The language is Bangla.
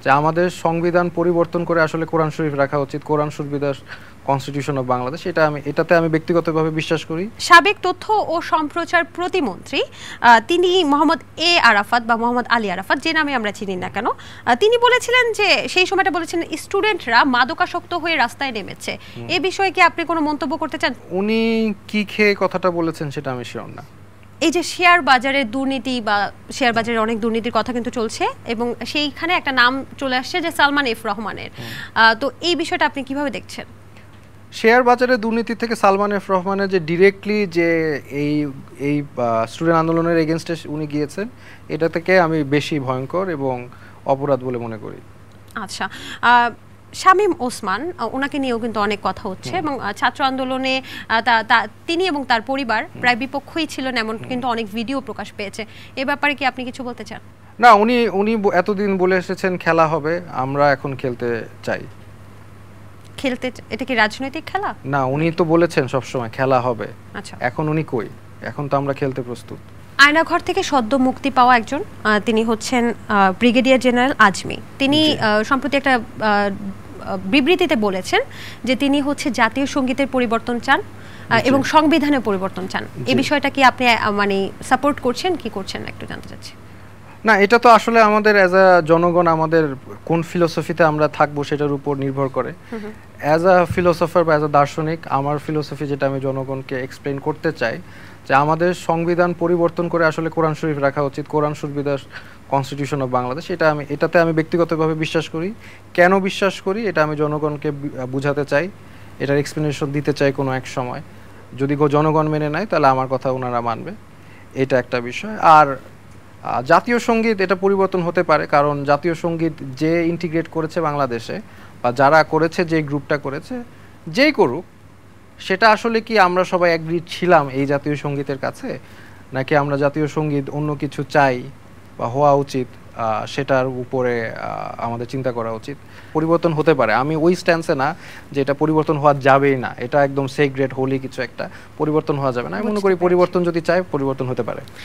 যে আমাদের সংবিধান পরিবর্তন করে আসলে কোরআন শরীফ রাখা উচিত, কোরআন শরীফ দ্য কনস্টিটিউশন অফ বাংলাদেশ। এটাতে আমি ব্যক্তিগতভাবে বিশ্বাস করি। সাবেক তথ্য ও সম্প্রচার প্রতিমন্ত্রী তিনি মোহাম্মদ এ আরাফাত বা মোহাম্মদ আলী আরাফাত, যে নামে আমরা চিনি না কেন, তিনি বলেছিলেন যে সেই সময়টা বলেছেন স্টুডেন্টরা মাদকাসক্ত হয়ে রাস্তায় নেমেছে। এই বিষয়ে কি আপনি কোনো মন্তব্য করতে চান? উনি কি খেয়ে কথাটা বলেছেন সেটা আমি শিওর না। এই যে শেয়ার বাজারের দুর্নীতি বা শেয়ার বাজারের অনেক দুর্নীতির কথা কিন্তু চলছে এবং সেইখানে একটা নাম চলে আসছে যে সালমান এফ রহমানের, তো এই বিষয়টা আপনি কিভাবে দেখছেন? শেয়ার বাজারের দুর্নীতি থেকে সালমান এফ রহমানের যে ডিরেক্টলি যে এই এই স্টুডেন্ট আন্দোলনের এগেনস্টে উনি গিয়েছেন, এটা থেকে আমি বেশি ভয়ঙ্কর এবং অপরাধ বলে মনে করি। আচ্ছা, শামীম ওসমান, ওনাকে নিয়েও কিন্তু অনেক কথা হচ্ছে এবং ছাত্র আন্দোলনে তিনি এবং তার পরিবার প্রায় বিপক্ষই ছিলেন, এমন কিন্তু অনেক ভিডিও প্রকাশ পেয়েছে। এ ব্যাপারে কি আপনি কিছু বলতে চান? না, উনি এতদিন বলে এসেছেন খেলা হবে, আমরা এখন খেলতে চাই। খেলতে, এটা কি রাজনৈতিক খেলা? না, উনি তো বলেছেন সবসময় খেলা হবে। আচ্ছা, এখন উনি কই? এখন তো আমরা খেলতে প্রস্তুত। আয়নাঘর থেকে সদ্য মুক্তি পাওয়া একজন, তিনি হচ্ছেন ব্রিগেডিয়ার জেনারেল আজমি। তিনি সম্প্রতি একটা বিবৃতিতে বলেছেন যে তিনি হচ্ছে জাতীয় সঙ্গীতের পরিবর্তন চান এবং সংবিধানের পরিবর্তন চান। এই বিষয়টা কি আপনি মানে সাপোর্ট করছেন কি করছেন না, একটু জানতে চাচ্ছি। না, এটা তো আসলে আমাদের অ্যাজ আ জনগণ আমাদের কোন ফিলোসফিতে আমরা থাকবো সেটার উপর নির্ভর করে। অ্যাজ আ ফিলোসফার বা অ্যাজ আ দার্শনিক, আমার ফিলোসফি যেটা আমি জনগণকে এক্সপ্লেন করতে চাই যে আমাদের সংবিধান পরিবর্তন করে আসলে কোরআন শরীফ রাখা উচিত, কোরআন শরীফ দ্য কনস্টিটিউশন অফ বাংলাদেশ। এটাতে আমি ব্যক্তিগতভাবে বিশ্বাস করি। কেন বিশ্বাস করি এটা আমি জনগণকে বুঝাতে চাই, এটার এক্সপ্লেনেশন দিতে চাই কোনো এক সময়। যদি জনগণ মেনে নেয় তাহলে আমার কথা ওনারা মানবে, এটা একটা বিষয়। আর জাতীয় সঙ্গীত এটা পরিবর্তন হতে পারে, কারণ জাতীয় সঙ্গীত যে ইন্টিগ্রেট করেছে বাংলাদেশে বা যারা করেছে, যে গ্রুপটা করেছে, যেই করুক, সেটা আসলে কি আমরা সবাই অ্যাগ্রি ছিলাম এই জাতীয় সঙ্গীতের কাছে, নাকি আমরা জাতীয় সঙ্গীত অন্য কিছু চাই বা হওয়া উচিত, সেটার উপরে আমাদের চিন্তা করা উচিত। পরিবর্তন হতে পারে, আমি ওই স্ট্যান্সে না যে এটা পরিবর্তন হওয়া যাবেই না, এটা একদম সেগ্রেট হোলি কিছু একটা, পরিবর্তন হওয়া যাবে না। আমি মনে করি পরিবর্তন যদি চাই পরিবর্তন হতে পারে।